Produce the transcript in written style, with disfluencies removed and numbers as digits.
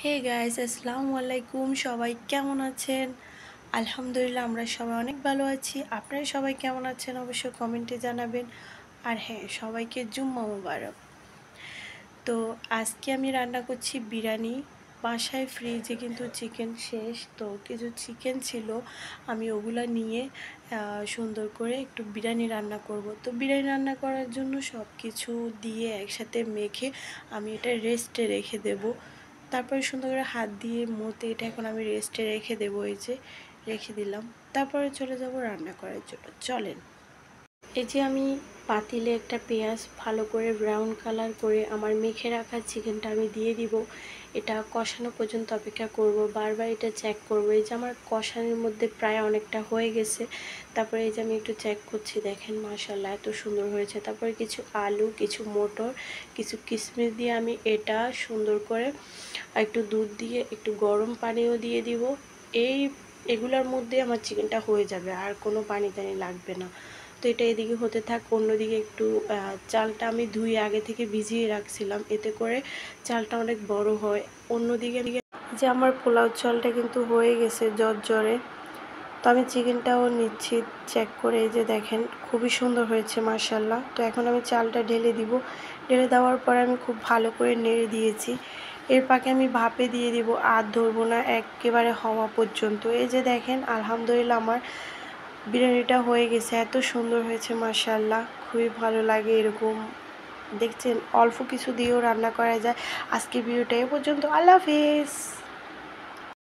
Hey guys, আসসালামু আলাইকুম। সবাই কেমন আছেন? আলহামদুলিল্লাহ, আমরা সবাই অনেক ভালো আছি। আপনারা সবাই কেমন আছেন অবশ্যই কমেন্টে জানাবেন। আর হ্যাঁ, সবাইকে জুম্মা মুবারক। তো আজকে আমি রান্না করছি বিরিয়ানি। বাসায় ফ্রিজে কিন্তু চিকেন শেষ, তো কিছু চিকেন ছিল, আমি ওগুলা নিয়ে সুন্দর করে একটু বিরিয়ানি রান্না করব। তো বিরিয়ানি রান্না করার জন্য সব কিছু দিয়ে একসাথে মেখে আমি এটা রেস্টে রেখে দেব। তারপরে সুন্দর করে হাত দিয়ে মতে এটা এখন আমি রেস্টে রেখে দেবো। এই যে রেখে দিলাম, তারপরে চলে যাব রান্না করার জন্য। চলেন। এই যে আমি পাতিলে একটা পেঁয়াজ ভালো করে ব্রাউন কালার করে আমার মেখে রাখা চিকেনটা আমি দিয়ে দিব। এটা কষানো পর্যন্ত অপেক্ষা করব, বারবার এটা চেক করব। এই যে আমার কষানোর মধ্যে প্রায় অনেকটা হয়ে গেছে। তারপরে এই যে আমি একটু চেক করছি, দেখেন মাশাআল্লাহ এত সুন্দর হয়েছে। তারপরে কিছু আলু, কিছু মটর, কিছু কিশমিশ দিয়ে আমি এটা সুন্দর করে একটু দুধ দিয়ে একটু গরম পানিও দিয়ে দিব। এগুলোর মধ্যে আমার চিকেনটা হয়ে যাবে, আর কোনো পানি টানি লাগবে না। তো এটা এদিকে হতে থাক। অন্যদিকে একটু চালটা আমি ধুয়ে আগে থেকে ভিজিয়ে রাখছিলাম, এতে করে চালটা অনেক বড় হয়। অন্যদিকে যে আমার পোলাও চালটা কিন্তু হয়ে গেছে ঝরঝরে। তো আমি চিকেনটাও নিচ্ছি চেক করে। এই যে দেখেন খুবই সুন্দর হয়েছে মাশাআল্লাহ। তো এখন আমি চালটা ঢেলে দিব। ঢেলে দেওয়ার পরে আমি খুব ভালো করে নেড়ে দিয়েছি। এর পাকে আমি ভাপে দিয়ে দিব, আর ধরবো না একেবারে হওয়া পর্যন্ত। এই যে দেখেন আলহামদুলিল্লাহ আমার বিরিয়ানিটা হয়ে গেছে। এত সুন্দর হয়েছে মাশাআল্লাহ, খুবই ভালো লাগে এরকম। দেখছেন অল্প কিছু দিয়েও রান্না করা যায়। আজকে ভিডিওটা এ পর্যন্ত। আল্লাহ হাফেজ।